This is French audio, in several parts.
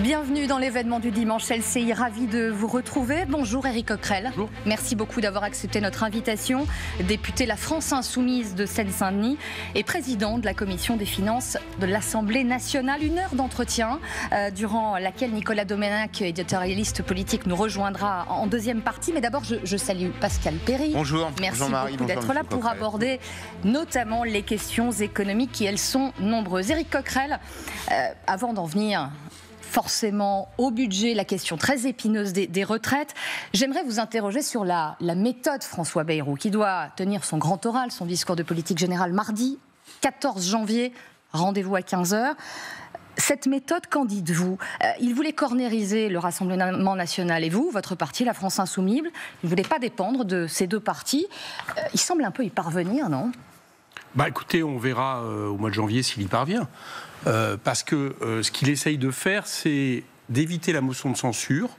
Bienvenue dans l'événement du dimanche LCI, ravi de vous retrouver. Bonjour Éric Coquerel. Bonjour. Merci beaucoup d'avoir accepté notre invitation. Député La France Insoumise de Seine-Saint-Denis et président de la Commission des Finances de l'Assemblée nationale. Une heure d'entretien durant laquelle Nicolas Domenech, éditorialiste politique, nous rejoindra en deuxième partie. Mais d'abord, je salue Pascal Perry. Bonjour. Merci bonjour Marie, beaucoup d'être là pour aborder notamment les questions économiques qui, elles, sont nombreuses. Éric Coquerel, avant d'en venir forcément au budget, la question très épineuse des retraites, j'aimerais vous interroger sur la méthode François Bayrou, qui doit tenir son grand oral, son discours de politique générale mardi 14 janvier, rendez-vous à 15h. Cette méthode, qu'en dites-vous ? Il voulait cornériser le Rassemblement national et vous, votre parti, la France Insoumise. Il ne voulait pas dépendre de ces deux partis. Il semble un peu y parvenir, non ? Écoutez, on verra au mois de janvier s'il y parvient. Parce que ce qu'il essaye de faire, c'est d'éviter la motion de censure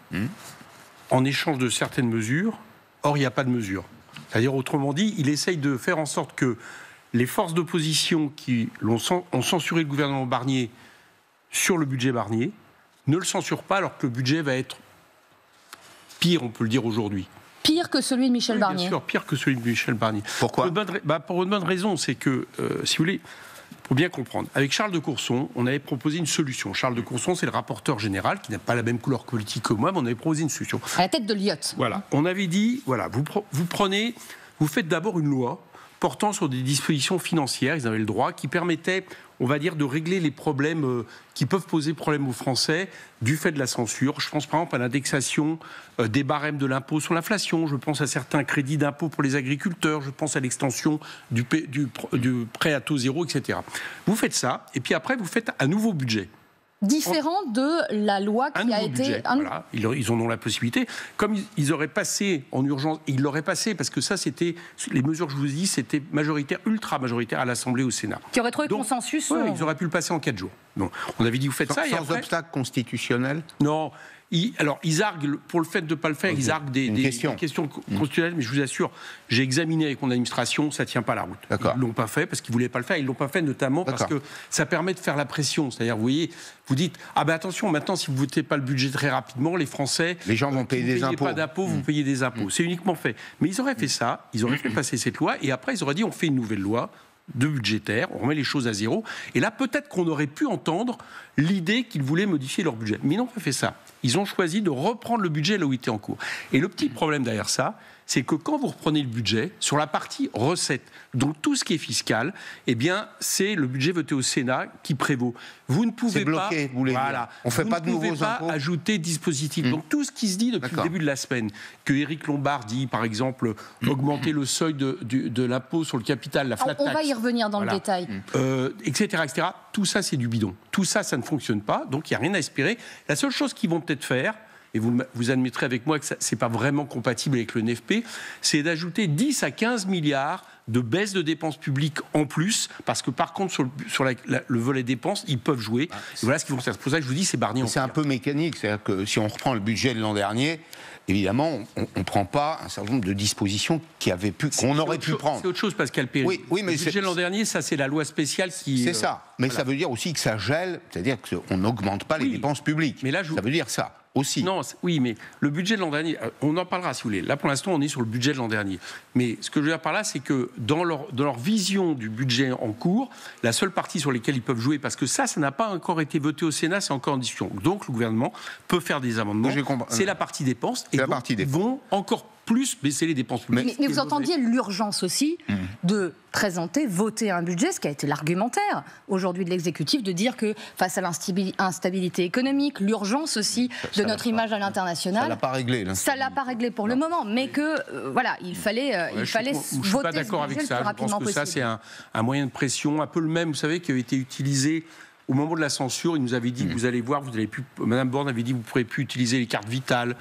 en échange de certaines mesures. Or, il n'y a pas de mesure. C'est-à-dire, autrement dit, il essaye de faire en sorte que les forces d'opposition qui ont censuré le gouvernement Barnier sur le budget Barnier ne le censurent pas, alors que le budget va être pire, on peut le dire aujourd'hui. Pire que celui de Michel Barnier. Bien sûr, pire que celui de Michel Barnier. Pourquoi ? Pour une bonne raison, c'est que, si vous voulez, il faut bien comprendre. Avec Charles de Courson, on avait proposé une solution. Charles de Courson, c'est le rapporteur général, qui n'a pas la même couleur politique que moi, mais on avait proposé une solution. À la tête de l'IOT. Voilà. On avait dit, voilà, vous faites d'abord une loi portant sur des dispositions financières, ils avaient le droit, qui permettaient, on va dire, de régler les problèmes qui peuvent poser problème aux Français du fait de la censure. Je pense par exemple à l'indexation des barèmes de l'impôt sur l'inflation, je pense à certains crédits d'impôt pour les agriculteurs, je pense à l'extension du prêt à taux zéro, etc. Vous faites ça, et puis après vous faites un nouveau budget. Différent de la loi qui a été... Budget, voilà. Ils en ont la possibilité. Comme ils auraient passé en urgence, ils l'auraient passé, parce que ça, c'était... Les mesures que je vous ai dit, c'était majoritaire, ultra majoritaire à l'Assemblée, au Sénat. Qui aurait trouvé consensus. Ils auraient pu le passer en 4 jours. Donc, on avait dit, vous faites ça... Sans obstacle constitutionnel ? Non. Ils arguent, pour le fait de ne pas le faire, ils arguent des questions constitutionnelles, mais je vous assure, j'ai examiné avec mon administration, ça ne tient pas la route. D'accord. Ils ne l'ont pas fait parce qu'ils ne voulaient pas le faire. Ils ne l'ont pas fait notamment parce que ça permet de faire la pression. C'est-à-dire, vous voyez, vous dites, attention, maintenant, si vous ne votez pas le budget très rapidement, les Français... Les gens vont payer des impôts. Vous ne payez pas d'impôts, vous payez des impôts. C'est uniquement fait. Mais ils auraient fait ça, ils auraient fait passer cette loi, et après, ils auraient dit, on fait une nouvelle loi de budgétaire, on remet les choses à zéro, et là peut-être qu'on aurait pu entendre l'idée qu'ils voulaient modifier leur budget. Mais ils n'ont pas fait ça. Ils ont choisi de reprendre le budget là où il était en cours. Et le petit problème derrière ça, c'est que quand vous reprenez le budget, sur la partie recettes, donc tout ce qui est fiscal, eh bien, c'est le budget voté au Sénat qui prévaut. Vous ne pouvez bloqué, vous voulez dire. On fait pas de nouveaux impôts. Pas ajouter dispositifs. Donc tout ce qui se dit depuis le début de la semaine, que Éric Lombard dit, par exemple, augmenter le seuil de l'impôt sur le capital, la flat tax. On va y revenir dans le détail. Etc., etc. Tout ça, c'est du bidon. Tout ça, ça ne fonctionne pas. Donc il n'y a rien à espérer. La seule chose qu'ils vont peut-être faire, et vous admettrez avec moi que ce n'est pas vraiment compatible avec le NFP, c'est d'ajouter 10 à 15 milliards de baisse de dépenses publiques en plus, parce que par contre, sur le volet dépenses, ils peuvent jouer. Et voilà ce qu'ils vont faire. C'est pour ça que je vous dis, c'est Barnier en C'est un peu mécanique. C'est-à-dire que si on reprend le budget de l'an dernier, évidemment, on ne prend pas un certain nombre de dispositions qu'on aurait pu prendre. C'est autre chose, Pascal Perry. Oui, mais le budget de l'an dernier, ça, c'est la loi spéciale qui... C'est ça. Mais ça veut dire aussi que ça gèle, c'est-à-dire qu'on n'augmente pas les dépenses publiques. Mais là, ça veut dire ça. Aussi. Non, oui, mais le budget de l'an dernier, on en parlera si vous voulez. Là, pour l'instant, on est sur le budget de l'an dernier. Mais ce que je veux dire par là, c'est que dans leur vision du budget en cours, la seule partie sur laquelle ils peuvent jouer, parce que ça n'a pas encore été voté au Sénat, c'est encore en discussion. Donc, le gouvernement peut faire des amendements. C'est la partie dépenses. Et donc, ils vont encore plus baisser les dépenses publiques. Mais vous entendiez l'urgence aussi de présenter, voter un budget, ce qui a été l'argumentaire aujourd'hui de l'exécutif, de dire que face à l'instabilité économique, l'urgence aussi de notre image à l'international... Ça ne l'a pas réglé. Ça ne l'a pas réglé pour le moment, mais que, il fallait voter ce budget le plus rapidement possible. Je pense que ça, c'est un moyen de pression, un peu le même, vous savez, qui avait été utilisé au moment de la censure. Il nous avait dit, vous allez voir, Madame Borne avait dit, vous ne pourrez plus utiliser les cartes vitales.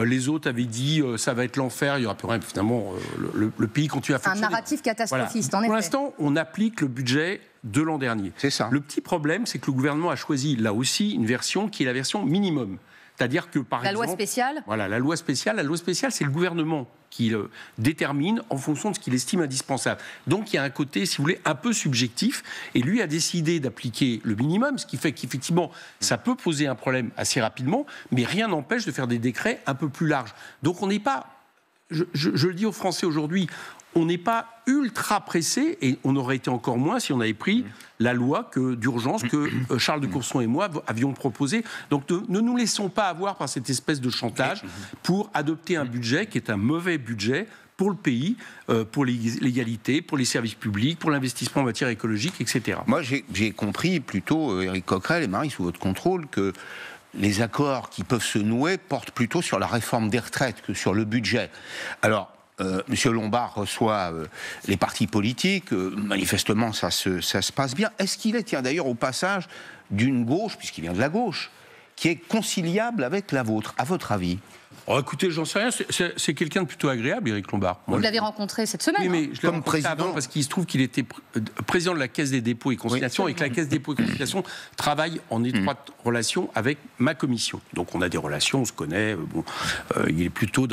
Les autres avaient dit, ça va être l'enfer. Il y aura plus rien. Finalement, le pays continue à fonctionner. Un narratif catastrophiste, en effet. Pour l'instant, on applique le budget de l'an dernier. C'est ça. Le petit problème, c'est que le gouvernement a choisi, là aussi, une version qui est la version minimum. C'est-à-dire que, par exemple... La loi spéciale ? Voilà, la loi spéciale, c'est le gouvernement qui détermine en fonction de ce qu'il estime indispensable. Donc il y a un côté, si vous voulez, un peu subjectif, et lui a décidé d'appliquer le minimum, ce qui fait qu'effectivement, ça peut poser un problème assez rapidement, mais rien n'empêche de faire des décrets un peu plus larges. Donc on n'est pas, je le dis aux Français aujourd'hui, on n'est pas ultra pressé, et on aurait été encore moins si on avait pris la loi d'urgence que Charles de Courson et moi avions proposée. Donc ne nous laissons pas avoir par cette espèce de chantage pour adopter un budget qui est un mauvais budget pour le pays, pour l'égalité, pour les services publics, pour l'investissement en matière écologique, etc. Moi, j'ai compris plutôt, Éric Coquerel et Marie, sous votre contrôle, que les accords qui peuvent se nouer portent plutôt sur la réforme des retraites que sur le budget. Alors, Monsieur Lombard reçoit les partis politiques, manifestement ça se passe bien. Est-ce qu'il est, tiens d'ailleurs au passage, d'une gauche, puisqu'il vient de la gauche, qui est conciliable avec la vôtre, à votre avis ? Oh, écoutez, j'en sais rien, c'est quelqu'un de plutôt agréable, Éric Lombard. Vous l'avez rencontré cette semaine. Oui, mais je l'ai comme rencontré président avant parce qu'il se trouve qu'il était président de la Caisse des dépôts et consignations, et que la Caisse des dépôts et consignations travaille en étroite relation avec ma commission. Donc on a des relations, on se connaît. Il est plutôt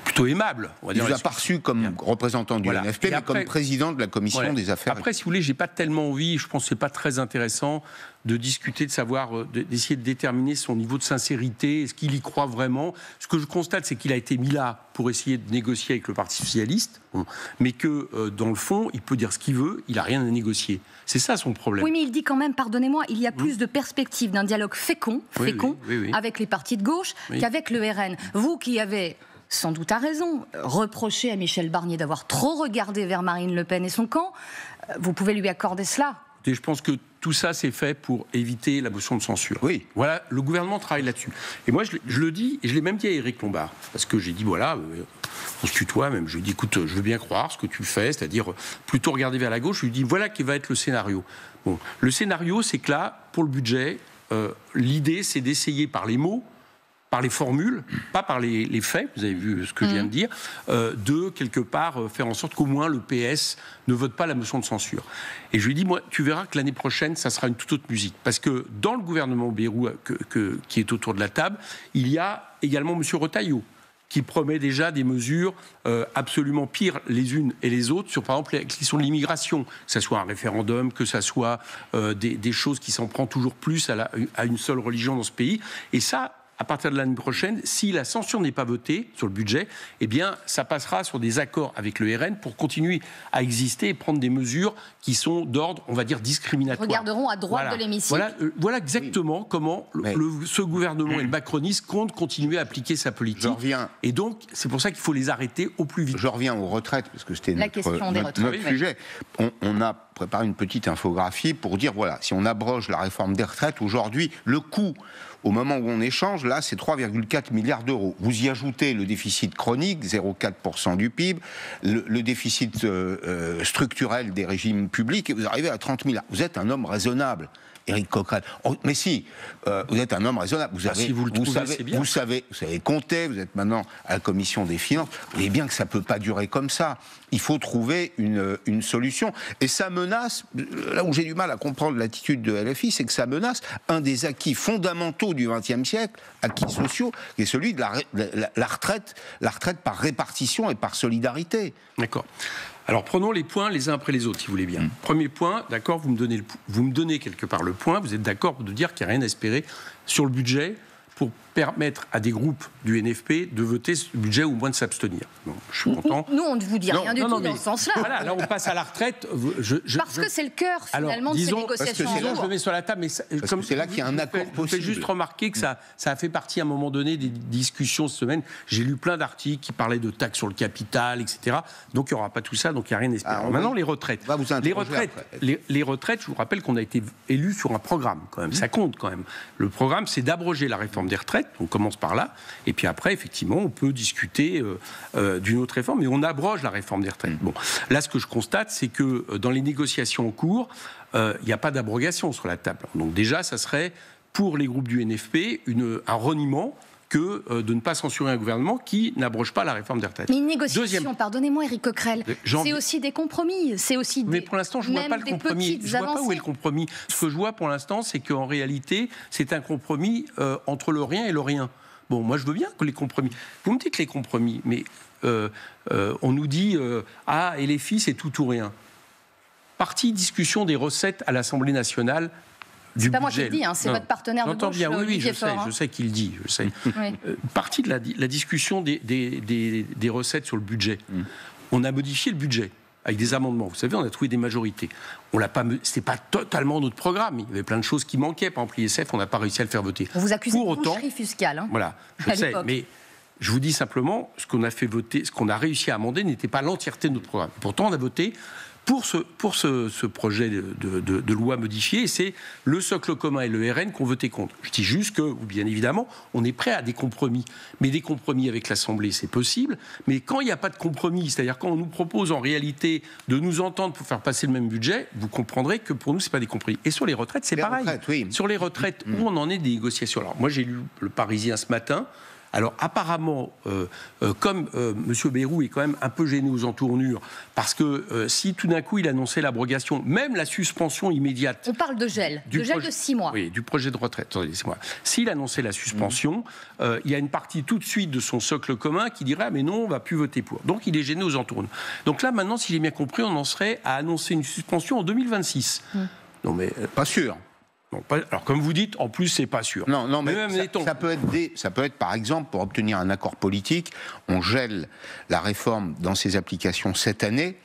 plutôt aimable. On va dire. Il vous a pas reçu comme représentant du NFP, mais après, comme président de la commission des affaires. Après, si vous voulez, j'ai pas tellement envie. Je pense que c'est pas très intéressant de discuter, de savoir, d'essayer de déterminer son niveau de sincérité, est-ce qu'il y croit vraiment. Ce que je constate, c'est qu'il a été mis là pour essayer de négocier avec le Parti socialiste, mais que, dans le fond, il peut dire ce qu'il veut, il n'a rien à négocier. C'est ça son problème. Oui, mais il dit quand même, pardonnez-moi, il y a plus de perspectives d'un dialogue fécond avec les partis de gauche qu'avec le RN. Vous qui avez... sans doute à raison, reproché à Michel Barnier d'avoir trop regardé vers Marine Le Pen et son camp, vous pouvez lui accorder cela. Et je pense que tout ça, c'est fait pour éviter la motion de censure. Oui. Voilà, le gouvernement travaille là-dessus. Et moi, je le dis, et je l'ai même dit à Éric Lombard, parce que j'ai dit, voilà, on se tutoie même, je lui ai dit, écoute, je veux bien croire ce que tu fais, c'est-à-dire plutôt regarder vers la gauche. Je lui ai dit, voilà qui va être le scénario. Bon, le scénario, c'est que là, pour le budget, l'idée, c'est d'essayer par les mots, par les formules, pas par les faits, vous avez vu ce que je viens de dire, de quelque part faire en sorte qu'au moins le PS ne vote pas la motion de censure. Et je lui ai dit, moi, tu verras que l'année prochaine, ça sera une toute autre musique. Parce que dans le gouvernement Bayrou qui est autour de la table, il y a également M. Retailleau, qui promet déjà des mesures absolument pires les unes et les autres sur, par exemple, la question de l'immigration, que ce soit un référendum, que ce soit des choses qui s'en prend toujours plus à une seule religion dans ce pays. Et ça, à partir de l'année prochaine, si la censure n'est pas votée sur le budget, eh bien, ça passera sur des accords avec le RN pour continuer à exister et prendre des mesures qui sont d'ordre, on va dire, discriminatoire. Regarderons à droite de l'hémicycle. Voilà exactement comment ce gouvernement et le macronisme comptent continuer à appliquer sa politique. Et donc, c'est pour ça qu'il faut les arrêter au plus vite. Je reviens aux retraites, parce que c'était notre sujet. On a préparé une petite infographie pour dire, voilà, si on abroge la réforme des retraites, aujourd'hui, le coût au moment où on échange, là, c'est 3,4 milliards d'euros. Vous y ajoutez le déficit chronique, 0,4% du PIB, le déficit structurel des régimes publics, et vous arrivez à 30 milliards. Vous êtes un homme raisonnable, Éric Coquerel. Mais si, vous êtes un homme raisonnable. Vous savez compter, vous êtes maintenant à la commission des finances. Vous voyez bien que ça ne peut pas durer comme ça. Il faut trouver une solution. Et ça menace, là où j'ai du mal à comprendre l'attitude de LFI, c'est que ça menace un des acquis fondamentaux du XXe siècle, acquis sociaux, qui est celui de la retraite par répartition et par solidarité. D'accord. Alors prenons les points les uns après les autres, si vous voulez bien. Premier point, d'accord, vous me donnez quelque part le point, vous êtes d'accord de dire qu'il n'y a rien à espérer sur le budget pour permettre à des groupes du NFP de voter ce budget ou au moins de s'abstenir. Bon, je suis content. Nous, on ne vous dit rien du tout dans ce sens-là. Voilà, là, on passe à la retraite. Parce que c'est le cœur, finalement, de ces négociations. Je le mets sur la table, mais c'est là qu'il y a un accord possible. Je fais juste remarquer que ça a fait partie, à un moment donné, des discussions cette semaine. J'ai lu plein d'articles qui parlaient de taxes sur le capital, etc. Donc, il n'y aura pas tout ça, donc il n'y a rien à espérer. Maintenant, les retraites. Les retraites, je vous rappelle qu'on a été élus sur un programme, quand même. Ça compte, quand même. Le programme, c'est d'abroger la réforme des retraites. On commence par là. Et puis après, effectivement, on peut discuter d'une autre réforme, mais on abroge la réforme des retraites. Bon, là, ce que je constate, c'est que dans les négociations en cours, il n'y a pas d'abrogation sur la table. Donc déjà, ça serait, pour les groupes du NFP, un reniement que de ne pas censurer un gouvernement qui n'abroge pas la réforme des retraites. Mais une négociation, pardonnez-moi Éric Coquerel, c'est aussi des compromis, c'est aussi mais pour l'instant, je ne vois pas le compromis. Je ne vois pas où est le compromis. Ce que je vois pour l'instant, c'est qu'en réalité, c'est un compromis entre le rien et le rien. Bon, moi, je veux bien que les compromis. Vous me dites les compromis, mais on nous dit et les filles, c'est tout ou rien. Partie discussion des recettes à l'Assemblée nationale. C'est pas moi qui le dis, c'est votre partenaire de gauche. Bien, oui, je sais qu'il dit. Je sais. Partie de la discussion des recettes sur le budget. On a modifié le budget avec des amendements. Vous savez, on a trouvé des majorités. C'était pas totalement notre programme. Il y avait plein de choses qui manquaient. Par exemple, l'ISF, on n'a pas réussi à le faire voter. On vous accuse de boucherie fiscale. Voilà, je sais, mais je vous dis simplement, ce qu'on a fait voter, ce qu'on a réussi à amender n'était pas l'entièreté de notre programme. Pourtant, on a voté pour ce projet de loi modifié, et c'est le socle commun et le RN qu'on votait contre. Je dis juste que, bien évidemment, on est prêt à des compromis. Mais des compromis avec l'Assemblée, c'est possible. Mais quand il n'y a pas de compromis, c'est-à-dire quand on nous propose en réalité de nous entendre pour faire passer le même budget, vous comprendrez que pour nous, ce n'est pas des compromis. Et sur les retraites, c'est pareil. Sur les retraites, où on en est des négociations. Alors, moi, j'ai lu Le Parisien ce matin. Alors apparemment, comme M. Bayrou est quand même un peu gêné aux entournures, parce que si tout d'un coup il annonçait l'abrogation, même la suspension immédiate... On parle de gel, de 6 mois. Oui, du projet de retraite. Attendez, laissez-moi. S'il annonçait la suspension, il y a une partie tout de suite de son socle commun qui dirait « Ah mais non, on ne va plus voter pour ». Donc il est gêné aux entournures. Donc là maintenant, si j'ai bien compris, on en serait à annoncer une suspension en 2026. Non mais... Pas sûr. Alors, comme vous dites, en plus, c'est pas sûr. Non, mais ça peut être, par exemple, pour obtenir un accord politique, on gèle la réforme dans ses applications cette année,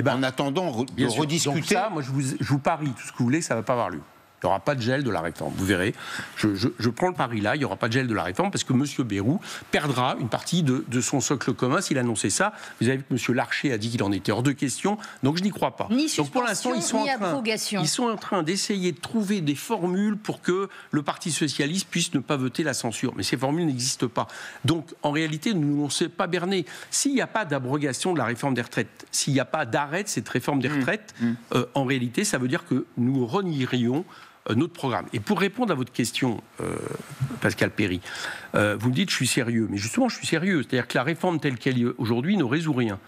en attendant de rediscuter. Donc ça, moi, je vous parie, tout ce que vous voulez, ça ne va pas avoir lieu. Il n'y aura pas de gel de la réforme, vous verrez. Je prends le pari là, il n'y aura pas de gel de la réforme parce que M. Bayrou perdra une partie de son socle commun s'il annonçait ça. Vous avez vu que M. Larcher a dit qu'il en était hors de question, donc je n'y crois pas. Ni suspension, donc pour l'instant, ils sont en train d'essayer de trouver des formules pour que le Parti socialiste puisse ne pas voter la censure. Mais ces formules n'existent pas. Donc en réalité, nous ne sommes pas bernés. S'il n'y a pas d'abrogation de la réforme des retraites, s'il n'y a pas d'arrêt de cette réforme des retraites, en réalité, ça veut dire que nous renierions notre programme. Et pour répondre à votre question, Pascal Perry, vous me dites je suis sérieux, mais justement je suis sérieux. C'est-à-dire que la réforme telle qu'elle est aujourd'hui ne résout rien.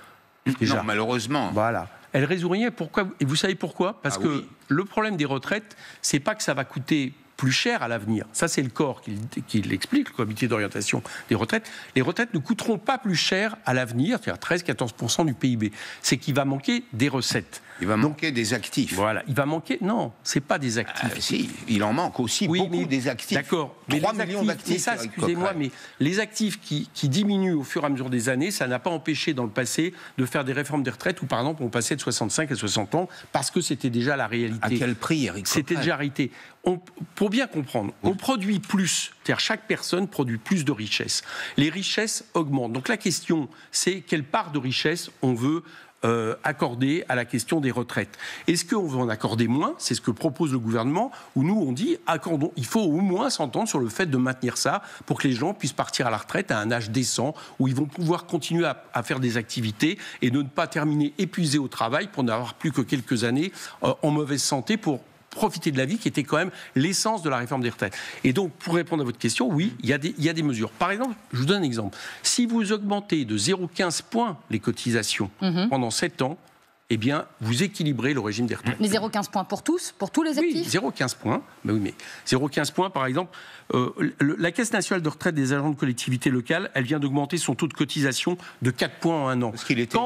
Déjà. Non, malheureusement. Voilà. Elle résout rien. Pourquoi ? Et vous savez pourquoi ? Parce que le problème des retraites, c'est pas que ça va coûter plus cher à l'avenir. Ça, c'est le corps qui l'explique, le comité d'orientation des retraites. Les retraites ne coûteront pas plus cher à l'avenir, c'est-à-dire 13-14% du PIB. C'est qu'il va manquer des recettes. Il va manquer des actifs. Voilà, il va manquer... Non, c'est pas des actifs. Si, il en manque aussi beaucoup des actifs. D'accord. 3 millions d'actifs. Mais ça, excusez-moi, mais les actifs qui diminuent au fur et à mesure des années, ça n'a pas empêché dans le passé de faire des réformes des retraites où, par exemple, on passait de 65 à 60 ans parce que c'était déjà la réalité. À quel prix, Éric ? C'était déjà arrêté. Pour bien comprendre, on produit plus, c'est-à-dire chaque personne produit plus de richesses. Les richesses augmentent. Donc la question, c'est quelle part de richesse on veut accorder à la question des retraites. Est-ce qu'on veut en accorder moins ? C'est ce que propose le gouvernement, où nous on dit accordons. Il faut au moins s'entendre sur le fait de maintenir ça pour que les gens puissent partir à la retraite à un âge décent, où ils vont pouvoir continuer à faire des activités et ne pas terminer épuisés au travail pour n'avoir plus que quelques années en mauvaise santé pour profiter de la vie, qui était quand même l'essence de la réforme des retraites. Et donc, pour répondre à votre question, oui, il y a des mesures. Par exemple, je vous donne un exemple. Si vous augmentez de 0,15 points les cotisations pendant 7 ans, eh bien, vous équilibrez le régime des retraites. Mais 0,15 points pour tous les actifs ? Oui, 0,15 points. Mais oui, mais 0,15 points, par exemple, la Caisse nationale de retraite des agents de collectivités locales, elle vient d'augmenter son taux de cotisation de 4 points en un an. Parce qu'il était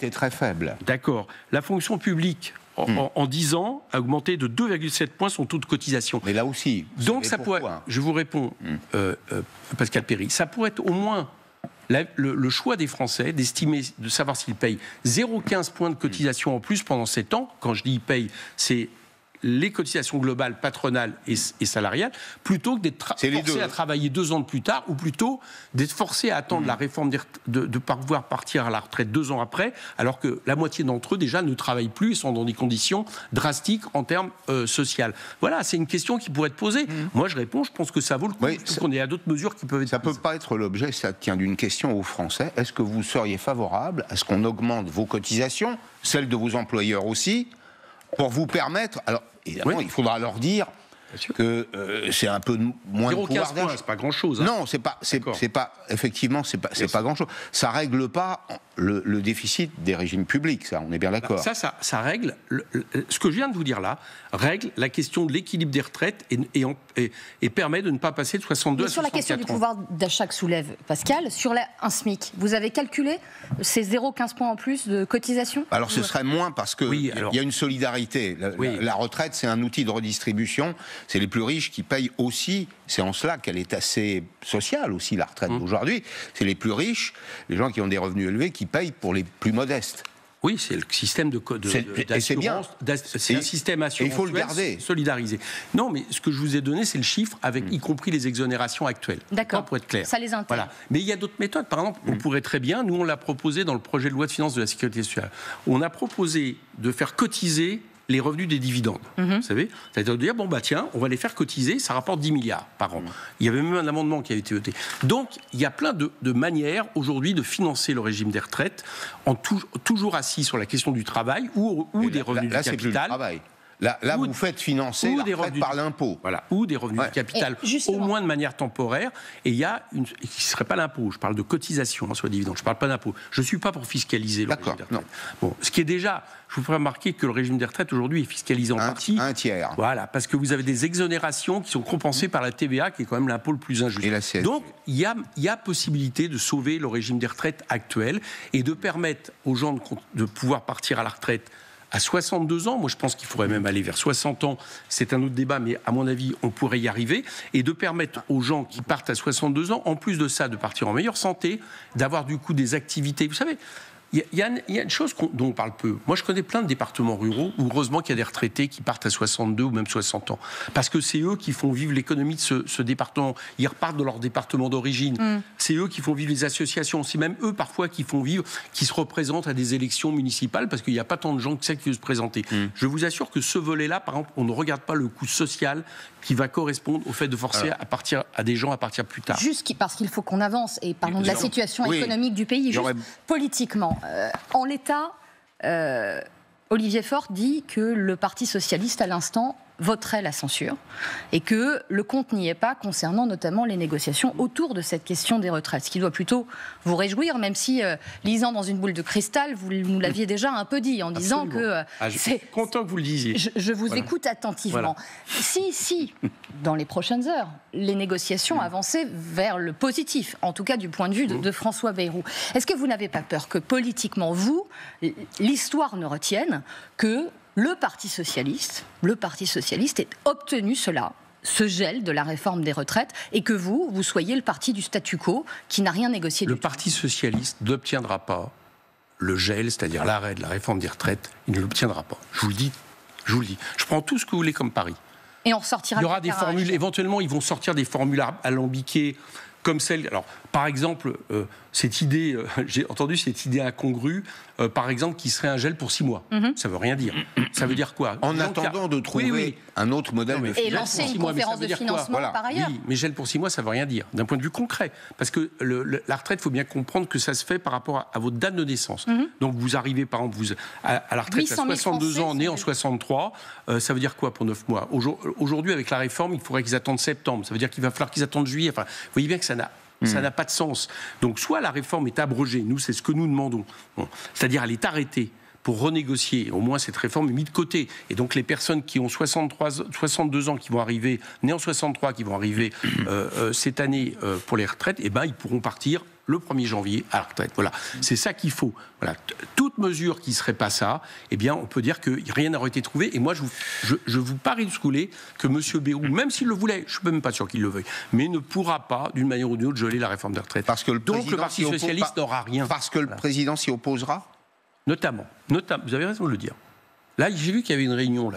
très faible. D'accord. La fonction publique, en 10 ans, a augmenté de 2,7 points son taux de cotisation. Mais là aussi, donc ça pourrait, je vous réponds, Pascal Perry, ça pourrait être au moins le choix des Français d'estimer, de savoir s'ils payent 0,15 points de cotisation en plus pendant 7 ans. Quand je dis ils payent, c'est les cotisations globales patronales et salariales, plutôt que d'être forcés à travailler 2 ans de plus tard, ou plutôt d'être forcés à attendre la réforme de pouvoir partir à la retraite 2 ans après, alors que la moitié d'entre eux déjà ne travaillent plus et sont dans des conditions drastiques en termes sociaux. Voilà, c'est une question qui pourrait être posée. Moi, je réponds, je pense que ça vaut le coup. Oui, qu'on ait à d'autres mesures qui peuvent être prises. Ça ne peut pas être l'objet, ça tient d'une question aux Français. Est-ce que vous seriez favorable à ce qu'on augmente vos cotisations, celles de vos employeurs aussi, pour vous permettre... Alors, évidemment, il faudra leur dire, que c'est un peu moins de pouvoir d'achat. C'est pas grand-chose. Hein. Non, c'est pas grand-chose. Ça règle pas le déficit des régimes publics, ça, on est bien d'accord. Ça règle, ce que je viens de vous dire là, règle la question de l'équilibre des retraites et permet de ne pas passer de 62 à 64 ans. Sur la question du pouvoir d'achat que soulève Pascal, sur un SMIC, vous avez calculé ces 0,15 points en plus de cotisation ? Alors ce serait moins parce qu'il y a une solidarité. La retraite, c'est un outil de redistribution. C'est les plus riches qui payent aussi. C'est en cela qu'elle est assez sociale aussi, la retraite d'aujourd'hui. C'est les plus riches, les gens qui ont des revenus élevés, qui payent pour les plus modestes. Oui, c'est le système d'assurance. C'est un système assurantiel. Il faut le garder. Solidarisé. Non, mais ce que je vous ai donné, c'est le chiffre, avec y compris les exonérations actuelles. D'accord. Pour être clair. Ça les intéresse. Voilà. Mais il y a d'autres méthodes. Par exemple, on pourrait très bien, nous on l'a proposé dans le projet de loi de finances de la Sécurité sociale, on a proposé de faire cotiser les revenus des dividendes, vous savez, c'est-à-dire de dire, tiens, on va les faire cotiser, ça rapporte 10 milliards par an. Il y avait même un amendement qui avait été voté. Donc, il y a plein de manières, aujourd'hui, de financer le régime des retraites, toujours assis sur la question du travail ou des revenus du capital. C'est plus le travail. Là, vous faites financer la retraite par l'impôt. Voilà, ou des revenus du capital, au moins de manière temporaire. Et il y a qui ne serait pas l'impôt. Je parle de cotisation sur les dividendes. Je ne parle pas d'impôt. Je ne suis pas pour fiscaliser le régime des retraites. Bon, ce qui est déjà... Je vous ferai remarquer que le régime des retraites, aujourd'hui, est fiscalisé en partie. Un tiers. Voilà, parce que vous avez des exonérations qui sont compensées par la TVA, qui est quand même l'impôt le plus injuste. Et la CSG. Donc, il y a possibilité de sauver le régime des retraites actuel et de permettre aux gens de pouvoir partir à la retraite à 62 ans, moi je pense qu'il faudrait même aller vers 60 ans, c'est un autre débat, mais à mon avis, on pourrait y arriver, et de permettre aux gens qui partent à 62 ans, en plus de ça, de partir en meilleure santé, d'avoir du coup des activités. Vous savez, il y a une chose dont on parle peu. Moi, je connais plein de départements ruraux où, heureusement, qu'il y a des retraités qui partent à 62 ou même 60 ans. Parce que c'est eux qui font vivre l'économie de ce département. Ils repartent de leur département d'origine. C'est eux qui font vivre les associations. C'est même eux, parfois, qui se représentent à des élections municipales parce qu'il n'y a pas tant de gens que ça qui veulent se présenter. Je vous assure que ce volet-là, par exemple, on ne regarde pas le coût social qui va correspondre au fait de forcer à des gens à partir plus tard. Juste parce qu'il faut qu'on avance, et parlons de la situation économique du pays, juste politiquement. En l'état, Olivier Faure dit que le Parti socialiste, à l'instant, voterait la censure et que le compte n'y est pas concernant notamment les négociations autour de cette question des retraites. Ce qui doit plutôt vous réjouir, même si, lisant dans une boule de cristal, vous nous l'aviez déjà un peu dit en disant que... je suis content que vous le disiez. Je vous écoute attentivement. Si, dans les prochaines heures, les négociations avançaient vers le positif, en tout cas du point de vue de François Bayrou, est-ce que vous n'avez pas peur que politiquement, l'histoire ne retienne que le Parti socialiste ait obtenu ce gel de la réforme des retraites, et que vous soyez le parti du statu quo qui n'a rien négocié du tout? Le Parti socialiste n'obtiendra pas le gel, c'est-à-dire l'arrêt de la réforme des retraites. Il ne l'obtiendra pas. Je vous le dis. Je prends tout ce que vous voulez comme pari. Et on ressortira. Il y aura des formules, éventuellement, ils vont sortir des formules alambiquées, comme celle... Alors, par exemple, cette idée, j'ai entendu cette idée incongrue, par exemple, qui serait un gel pour 6 mois. Ça ne veut rien dire. Ça veut dire quoi? En attendant de trouver un autre modèle de financement. Et lancer une conférence de financement par ailleurs. Oui, mais gel pour 6 mois, ça ne veut rien dire, d'un point de vue concret. Parce que la retraite, il faut bien comprendre que ça se fait par rapport à votre date de naissance. Donc, vous arrivez, par exemple, à la retraite à 62 ans, né en 63, ça veut dire quoi pour 9 mois? Aujourd'hui, avec la réforme, il faudrait qu'ils attendent septembre. Ça veut dire qu'il va falloir qu'ils attendent juillet. Enfin, vous voyez bien que ça n'a pas de sens. Donc, soit la réforme est abrogée, nous, c'est ce que nous demandons. C'est-à-dire, elle est arrêtée pour renégocier. Au moins, cette réforme est mise de côté. Et donc, les personnes qui ont 62 ans, qui vont arriver, nées en 63, qui vont arriver cette année pour les retraites, ils pourront partir le 1er janvier à la retraite. Voilà. C'est ça qu'il faut. Voilà. Toute mesure qui ne serait pas ça, on peut dire que rien n'aurait été trouvé. Et moi, je vous parie de ce couler que M. Bayrou, même s'il le voulait, je ne suis même pas sûr qu'il le veuille, mais ne pourra pas, d'une manière ou d'une autre, geler la réforme des retraites. Donc le Parti socialiste n'aura rien. Parce que le président s'y opposera ? Notamment. Vous avez raison de le dire. Là, j'ai vu qu'il y avait une réunion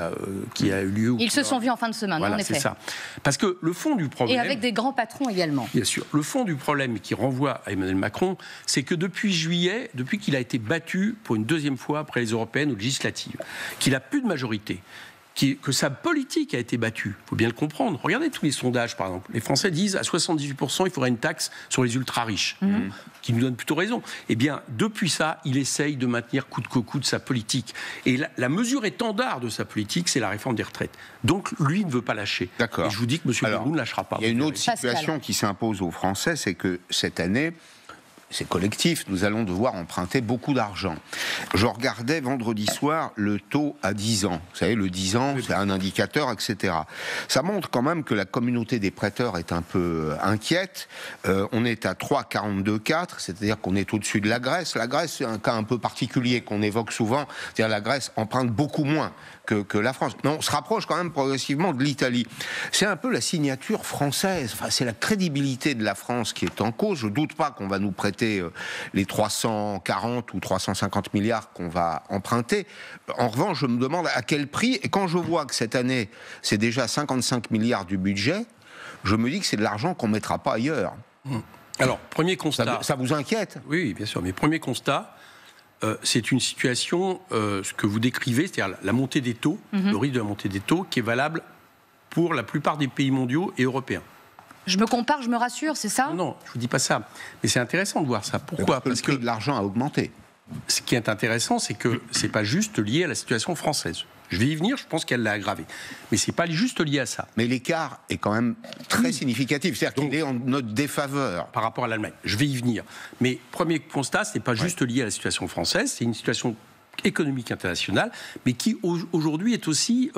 qui a eu lieu. Ils se sont vus en fin de semaine, en effet. C'est ça. Parce que le fond du problème... Et avec des grands patrons également. Bien sûr. Le fond du problème qui renvoie à Emmanuel Macron, c'est que depuis juillet, depuis qu'il a été battu pour une deuxième fois après les européennes ou législatives, qu'il n'a plus de majorité, que sa politique a été battue. Il faut bien le comprendre. Regardez tous les sondages, par exemple. Les Français disent à 78% il faudrait une taxe sur les ultra-riches, qui nous donne plutôt raison. Eh bien, depuis ça, il essaye de maintenir coûte que coûte sa politique. Et la mesure étendard de sa politique, c'est la réforme des retraites. Donc, lui ne veut pas lâcher. D'accord. Et je vous dis que M. Bayrou ne lâchera pas. Il y a une autre situation qui s'impose aux Français, c'est que cette année, c'est collectif, nous allons devoir emprunter beaucoup d'argent. Je regardais vendredi soir le taux à 10 ans. Vous savez, le 10 ans, c'est un indicateur, etc. Ça montre quand même que la communauté des prêteurs est un peu inquiète. On est à 3,42,4, c'est-à-dire qu'on est au-dessus de la Grèce. La Grèce, c'est un cas un peu particulier qu'on évoque souvent. C'est-à-dire la Grèce emprunte beaucoup moins que la France. Mais on se rapproche quand même progressivement de l'Italie. C'est un peu la signature française. Enfin, c'est la crédibilité de la France qui est en cause. Je ne doute pas qu'on va nous prêter les 340 ou 350 milliards qu'on va emprunter. En revanche, je me demande à quel prix. Et quand je vois que cette année, c'est déjà 55 milliards du budget, je me dis que c'est de l'argent qu'on ne mettra pas ailleurs. Alors, premier constat... Ça vous inquiète ? Oui, bien sûr. Mais premier constat... c'est une situation, ce que vous décrivez, c'est-à-dire la montée des taux, le risque de la montée des taux, qui est valable pour la plupart des pays mondiaux et européens. Je me compare, je me rassure, c'est ça ? Non, je ne vous dis pas ça. Mais c'est intéressant de voir ça. Pourquoi ? Parce que le prix de l'argent a augmenté. Ce qui est intéressant, c'est que ce n'est pas juste lié à la situation française. Je vais y venir, je pense qu'elle l'a aggravé. Mais ce n'est pas juste lié à ça. Mais l'écart est quand même très significatif. C'est-à-dire qu'il est en notre défaveur. Par rapport à l'Allemagne. Je vais y venir. Mais premier constat, ce n'est pas juste lié à la situation française, c'est une situation économique internationale, mais qui aujourd'hui est aussi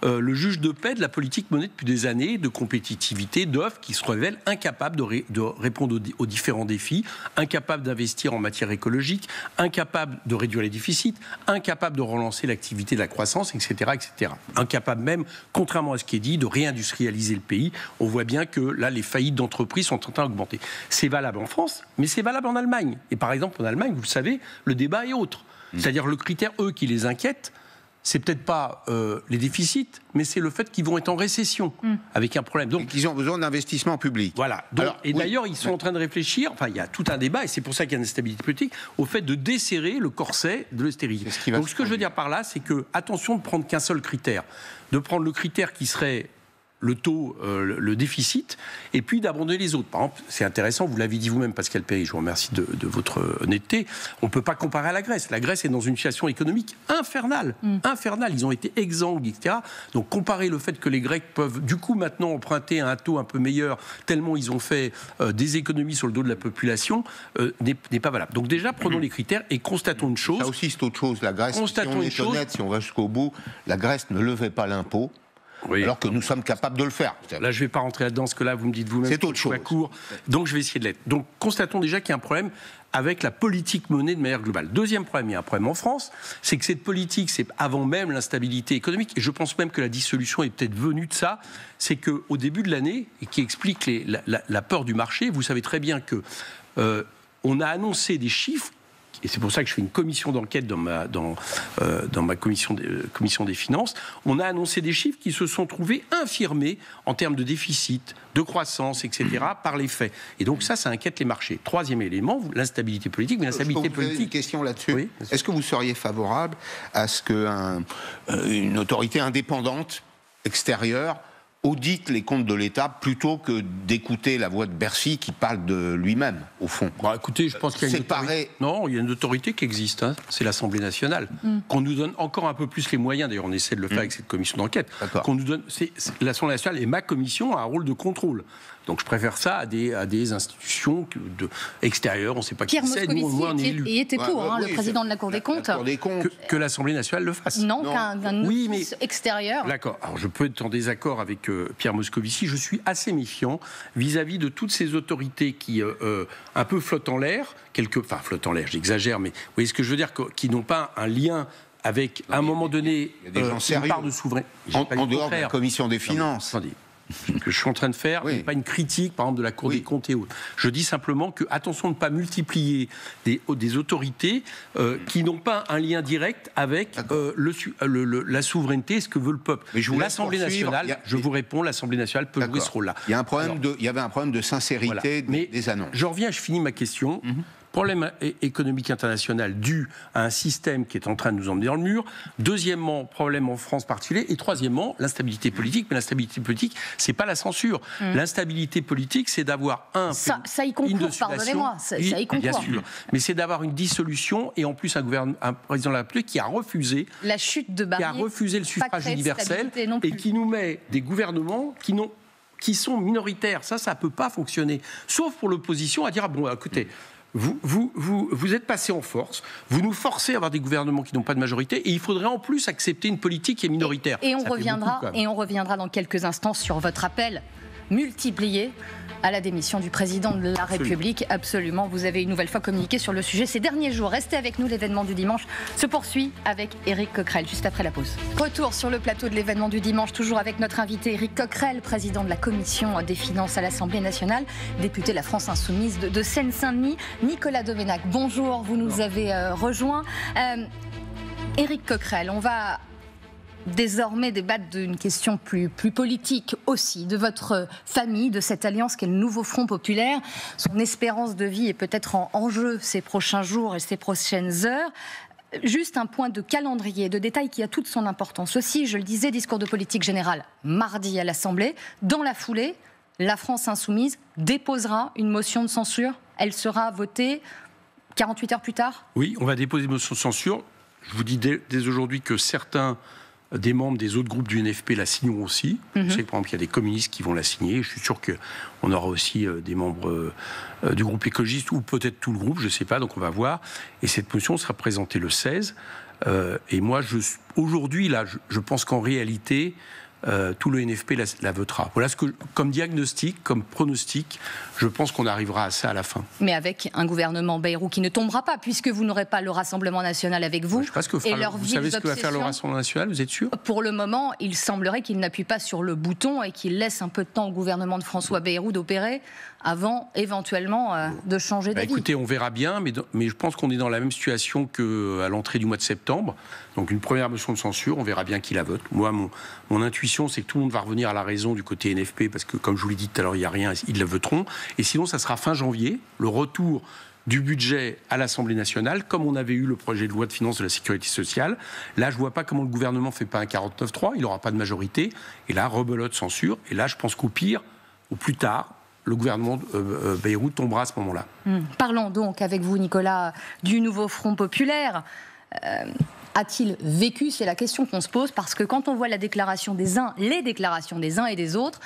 le juge de paix de la politique menée depuis des années, de compétitivité, d'offres, qui se révèle incapable de répondre aux différents défis, incapable d'investir en matière écologique, incapable de réduire les déficits, incapable de relancer l'activité de la croissance, etc., etc. Incapable même, contrairement à ce qui est dit, de réindustrialiser le pays. On voit bien que là, les faillites d'entreprises sont en train d'augmenter. C'est valable en France, mais c'est valable en Allemagne. Et par exemple, en Allemagne, vous le savez, le débat est autre. C'est-à-dire le critère, eux, qui les inquiète, c'est peut-être pas les déficits, mais c'est le fait qu'ils vont être en récession, avec un problème. Donc, ils ont besoin d'investissement public. Voilà. Donc, d'ailleurs, ils sont en train de réfléchir, enfin, il y a tout un débat, et c'est pour ça qu'il y a une instabilité politique, au fait de desserrer le corset de l'austérité. Donc, ce que je veux dire par là, c'est que, attention de prendre qu'un seul critère, de prendre le critère qui serait le taux, le déficit, et puis d'abandonner les autres. Par exemple, c'est intéressant, vous l'avez dit vous-même, Pascal Perry, je vous remercie de votre honnêteté, on ne peut pas comparer à la Grèce. La Grèce est dans une situation économique infernale, infernale, ils ont été exsangues, etc. Donc comparer le fait que les Grecs peuvent du coup maintenant emprunter à un taux un peu meilleur, tellement ils ont fait des économies sur le dos de la population, n'est pas valable. Donc déjà, prenons les critères et constatons une chose. Ça aussi, c'est autre chose. La Grèce, si on est honnête, si on va jusqu'au bout, la Grèce ne levait pas l'impôt. Oui. Alors que nous sommes capables de le faire. Là, je ne vais pas rentrer là-dedans, ce que là, vous me dites vous-même. C'est autre chose. Court, donc, je vais essayer de l'être. Donc, constatons déjà qu'il y a un problème avec la politique menée de manière globale. Deuxième problème, il y a un problème en France, c'est que cette politique, c'est avant même l'instabilité économique, et je pense même que la dissolution est peut-être venue de ça, c'est qu'au début de l'année, et qui explique la peur du marché, vous savez très bien que on a annoncé des chiffres. Et c'est pour ça que je fais une commission d'enquête dans ma commission des finances. On a annoncé des chiffres qui se sont trouvés infirmés en termes de déficit, de croissance, etc., par les faits. Et donc ça inquiète les marchés. Troisième élément, l'instabilité politique. Mais l'instabilité politique... Une question là-dessus. Oui, est-ce que vous seriez favorable à ce qu'une autorité indépendante, extérieure, audite les comptes de l'État plutôt que d'écouter la voix de Bercy qui parle de lui-même, au fond? Écoutez, je pense qu'il y a une autorité... Non, il y a une autorité qui existe, hein. C'est l'Assemblée nationale. Qu'on nous donne encore un peu plus les moyens, d'ailleurs on essaie de le faire avec cette commission d'enquête, qu'on nous donne... L'Assemblée nationale et ma commission a un rôle de contrôle. Donc je préfère ça à des institutions extérieures, on ne sait pas qui c'est. Pierre Moscovici était pour, le président de la Cour des comptes. Que l'Assemblée nationale le fasse. Non, qu'un office extérieur. D'accord. Alors je peux être en désaccord avec Pierre Moscovici. Je suis assez méfiant vis-à-vis de toutes ces autorités qui un peu flottent en l'air, flottent en l'air, j'exagère, mais vous voyez ce que je veux dire, qui n'ont pas un lien avec, à un moment donné, une part de souveraineté. En dehors de la commission des finances. Attendez. Ce que je suis en train de faire n'est pas une critique, par exemple, de la Cour des comptes et autres. Je dis simplement que, attention de ne pas multiplier des autorités qui n'ont pas un lien direct avec la souveraineté, ce que veut le peuple. L'Assemblée nationale, je vous réponds, l'Assemblée nationale peut jouer ce rôle-là. Il y avait un problème de sincérité des annonces. Je reviens, je finis ma question. problème économique international dû à un système qui est en train de nous emmener dans le mur. Deuxièmement, problème en France particulier. Et troisièmement, l'instabilité politique. Mais l'instabilité politique, c'est pas la censure. L'instabilité politique, c'est d'avoir ça y concourt, pardonnez-moi. Ça y concourt. Bien sûr. Mais c'est d'avoir une dissolution et en plus un président de la République qui a refusé la chute de Barnier, qui a refusé le suffrage universel et qui nous met des gouvernements qui sont minoritaires. Ça ne peut pas fonctionner. Sauf pour l'opposition à dire, bon, écoutez, vous êtes passé en force, vous nous forcez à avoir des gouvernements qui n'ont pas de majorité, et il faudrait en plus accepter une politique qui est minoritaire. Et on reviendra dans quelques instants sur votre appel multiplié à la démission du président de la République. Absolument, vous avez une nouvelle fois communiqué sur le sujet ces derniers jours. Restez avec nous, l'événement du dimanche se poursuit avec Éric Coquerel, juste après la pause. Retour sur le plateau de l'événement du dimanche, toujours avec notre invité Éric Coquerel, président de la Commission des finances à l'Assemblée nationale, député de la France Insoumise de Seine-Saint-Denis. Nicolas Doménac, bonjour, vous nous avez rejoint. Éric Coquerel, on va désormais débattre d'une question plus politique aussi, de votre famille, de cette alliance qu'est le Nouveau Front Populaire. Son espérance de vie est peut-être en jeu ces prochains jours et ces prochaines heures. Juste un point de calendrier, de détail qui a toute son importance aussi. Je le disais, discours de politique générale mardi à l'Assemblée. Dans la foulée, la France Insoumise déposera une motion de censure. Elle sera votée 48 heures plus tard ? Oui, on va déposer une motion de censure. Je vous dis dès aujourd'hui que certains des membres des autres groupes du NFP la signeront aussi. Je sais que, par exemple, il y a des communistes qui vont la signer. Je suis sûr qu'on aura aussi des membres du groupe écologiste ou peut-être tout le groupe, je ne sais pas, donc on va voir. Et cette motion sera présentée le 16. Et moi, aujourd'hui, là, je pense qu'en réalité, tout le NFP la votera. Voilà ce que, comme diagnostic, comme pronostic, je pense qu'on arrivera à ça à la fin. Mais avec un gouvernement Bayrou qui ne tombera pas, puisque vous n'aurez pas le Rassemblement national avec vous. Je sais pas ce que vous savez ce que va faire le Rassemblement national, vous êtes sûr ? Pour le moment, il semblerait qu'il n'appuie pas sur le bouton et qu'il laisse un peu de temps au gouvernement de François Bayrou d'opérer avant éventuellement de changer d'avis. Écoutez, on verra bien, mais je pense qu'on est dans la même situation qu'à l'entrée du mois de septembre. Donc une première motion de censure, on verra bien qui la vote. Moi, mon intuition, c'est que tout le monde va revenir à la raison du côté NFP, parce que, comme je vous l'ai dit tout à l'heure, il n'y a rien, ils la voteront. Et sinon, ça sera fin janvier, le retour du budget à l'Assemblée nationale, comme on avait eu le projet de loi de finances de la sécurité sociale. Là, je ne vois pas comment le gouvernement ne fait pas un 49-3, il n'aura pas de majorité. Et là, rebelote, censure. Et là, je pense qu'au pire, au plus tard, le gouvernement Bayrou tombera à ce moment-là. Parlons donc avec vous, Nicolas, du Nouveau Front Populaire. A-t-il vécu ? C'est la question qu'on se pose, parce que quand on voit les déclarations des uns et des autres,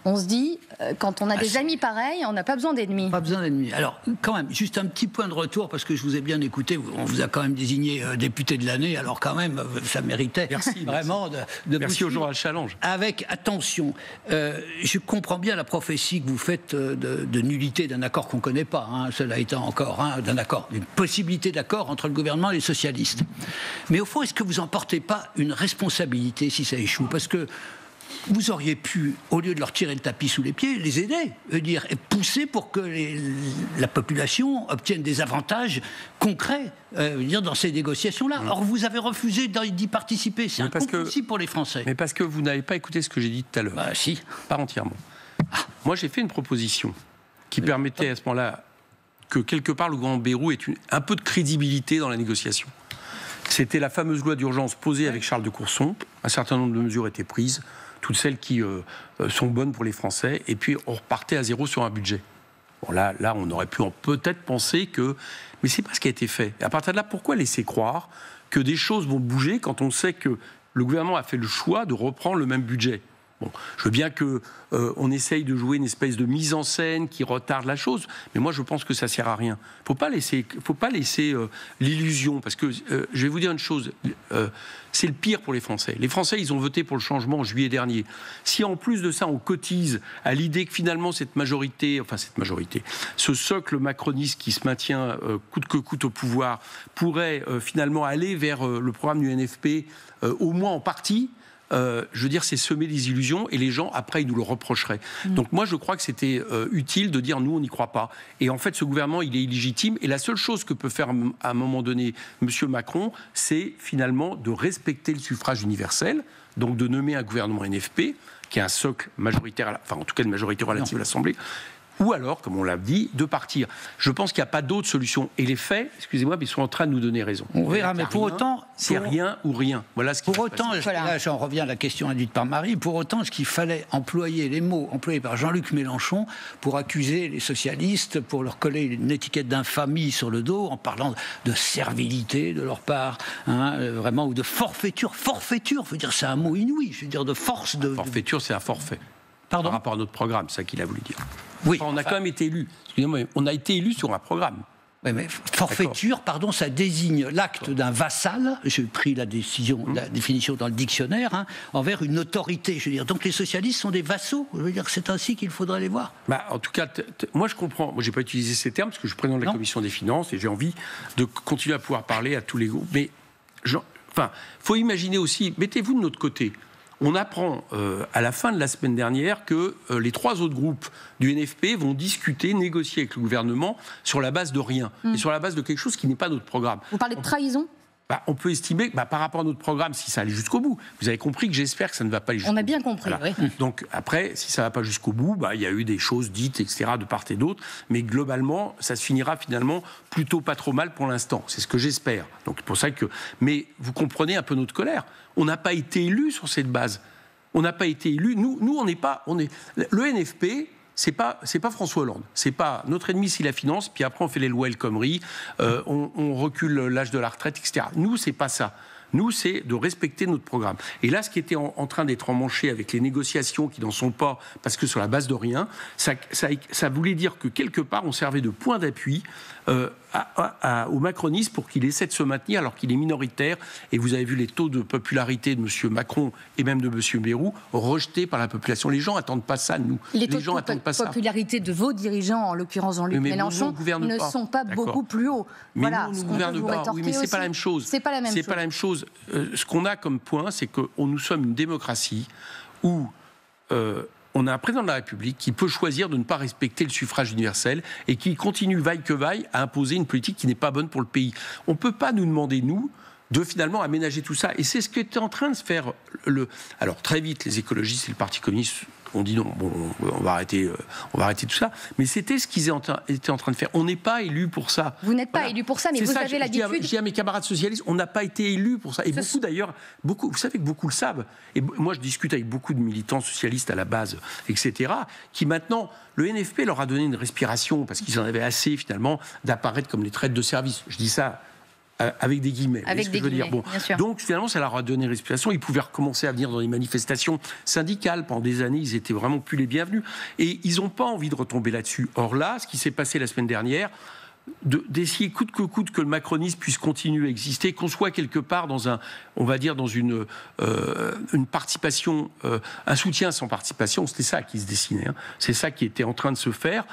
on se dit, quand on a des amis pareils, on n'a pas besoin d'ennemis. Pas besoin d'ennemis. Alors, quand même, juste un petit point de retour, parce que je vous ai bien écouté, on vous a quand même désigné député de l'année, alors quand même, ça méritait vraiment de merci au jour à le challenge. Avec attention, je comprends bien la prophétie que vous faites de nullité d'un accord qu'on ne connaît pas, cela étant encore, d'un accord, une possibilité d'accord entre le gouvernement et les socialistes. Mais au fond, est-ce que vous n'en portez pas une responsabilité si ça échoue ? Parce que vous auriez pu, au lieu de leur tirer le tapis sous les pieds, les aider, et pousser pour que la population obtienne des avantages concrets dans ces négociations-là. Or, vous avez refusé d'y participer. C'est incompréhensible pour les Français. Mais parce que vous n'avez pas écouté ce que j'ai dit tout à l'heure. Si. Pas entièrement. Moi, j'ai fait une proposition qui permettait à ce moment-là que, quelque part, le gouvernement Bayrou ait un peu de crédibilité dans la négociation. C'était la fameuse loi d'urgence posée avec Charles de Courson. Un certain nombre de mesures étaient prises, toutes celles qui sont bonnes pour les Français, et puis on repartait à zéro sur un budget. Bon, là, on aurait pu peut-être penser que... Mais c'est pas ce qui a été fait. Et à partir de là, pourquoi laisser croire que des choses vont bouger quand on sait que le gouvernement a fait le choix de reprendre le même budget ? Bon, je veux bien qu'on essaye de jouer une espèce de mise en scène qui retarde la chose, mais moi je pense que ça ne sert à rien. Il ne faut pas laisser l'illusion, parce que je vais vous dire une chose, c'est le pire pour les Français. Les Français, ils ont voté pour le changement en juillet dernier. Si en plus de ça, on cotise à l'idée que finalement ce socle macroniste qui se maintient coûte que coûte au pouvoir pourrait finalement aller vers le programme du NFP, au moins en partie, je veux dire, c'est semer des illusions, et les gens, après, ils nous le reprocheraient. Donc moi, je crois que c'était utile de dire, nous, on n'y croit pas. Et en fait, ce gouvernement, il est illégitime, et la seule chose que peut faire à un moment donné M. Macron, c'est finalement de respecter le suffrage universel, donc de nommer un gouvernement NFP, qui est un socle majoritaire, enfin en tout cas une majorité relative à l'Assemblée, Ou alors, comme on l'a dit, de partir. Je pense qu'il n'y a pas d'autre solution. Et les faits, excusez-moi, mais ils sont en train de nous donner raison. On verra, mais pour autant... C'est rien ou rien. Voilà ce qui Pour autant, là j'en reviens à la question induite par Marie, pour autant, est-ce qu'il fallait employer les mots employés par Jean-Luc Mélenchon pour accuser les socialistes, pour leur coller une étiquette d'infamie sur le dos, en parlant de servilité de leur part, vraiment, ou de forfaiture. Forfaiture, je veux dire, c'est un mot inouï, je veux dire, de force de... Forfaiture, c'est un forfait. Pardon ? Par rapport à notre programme, c'est ça qu'il a voulu dire. Oui. Enfin, on a quand même été élus. Excusez-moi, on a été élus sur un programme. Oui, mais forfaiture, pardon, ça désigne l'acte d'un vassal, j'ai pris la définition dans le dictionnaire, envers une autorité. Je veux dire, donc les socialistes sont des vassaux. Je veux dire, c'est ainsi qu'il faudrait les voir. En tout cas, moi je comprends. Moi, j'ai pas utilisé ces termes parce que je suis président de la commission des finances et j'ai envie de continuer à pouvoir parler à tous les groupes. Mais, faut imaginer aussi. Mettez-vous de notre côté. On apprend à la fin de la semaine dernière que les 3 autres groupes du NFP vont discuter, négocier avec le gouvernement sur la base de rien et sur la base de quelque chose qui n'est pas notre programme. Vous parlez de trahison ? On peut estimer que par rapport à notre programme, si ça allait jusqu'au bout, vous avez compris que j'espère que ça ne va pas aller jusqu'au bout. On a bien compris, voilà. Oui. Donc après, si ça ne va pas jusqu'au bout, il y a eu des choses dites, etc., de part et d'autre, mais globalement, ça se finira finalement plutôt pas trop mal pour l'instant. C'est ce que j'espère. Donc c'est pour ça que... Mais vous comprenez un peu notre colère. On n'a pas été élus sur cette base. On n'a pas été élus. Nous, on n'est pas... Le NFP... C'est pas François Hollande. C'est pas notre ennemi, c'est la finance. Puis après, on fait les lois El Khomri, on recule l'âge de la retraite, etc. Nous, c'est pas ça. Nous, c'est de respecter notre programme. Et là, ce qui était en train d'être emmanché avec les négociations qui n'en sont pas, parce que sur la base de rien, ça voulait dire que quelque part, on servait de point d'appui au macronisme pour qu'il essaie de se maintenir alors qu'il est minoritaire. Et vous avez vu les taux de popularité de M. Macron et même de M. Bayrou rejetés par la population. Les gens n'attendent pas ça, nous. Les gens n'attendent pas ça. Les popularité de vos dirigeants, en l'occurrence Jean-Luc Mélenchon, ne sont pas beaucoup plus hauts. Mais voilà, nous, on ne gouverne pas. Oui, mais ce n'est pas la même chose. C'est pas la même chose. Ce qu'on a comme point, c'est que nous sommes une démocratie où on a un président de la République qui peut choisir de ne pas respecter le suffrage universel et qui continue, vaille que vaille, à imposer une politique qui n'est pas bonne pour le pays. On ne peut pas nous demander, nous, de finalement aménager tout ça. Et c'est ce qui est en train de se faire. Alors très vite, les écologistes et le Parti communiste ont dit non, on va arrêter tout ça. Mais c'était ce qu'ils étaient en train de faire. On n'est pas élus pour ça. Vous n'êtes pas élus pour ça, mais vous avez l'habitude. Je dis à mes camarades socialistes, on n'a pas été élus pour ça. Et beaucoup d'ailleurs, vous savez que beaucoup le savent. Et moi, je discute avec beaucoup de militants socialistes à la base, etc., qui maintenant, le NFP leur a donné une respiration parce qu'ils en avaient assez finalement d'apparaître comme les traites de service. Je dis ça avec des guillemets. Avec des guillemets, bien sûr. Donc finalement, ça leur a donné respiration. Ils pouvaient recommencer à venir dans les manifestations syndicales. Pendant des années, ils étaient vraiment plus les bienvenus. Et ils n'ont pas envie de retomber là-dessus. Or là, ce qui s'est passé la semaine dernière, d'essayer coûte que coûte que le macronisme puisse continuer à exister, qu'on soit quelque part dans une participation, un soutien sans participation, c'était ça qui se dessinait. C'est ça qui était en train de se faire.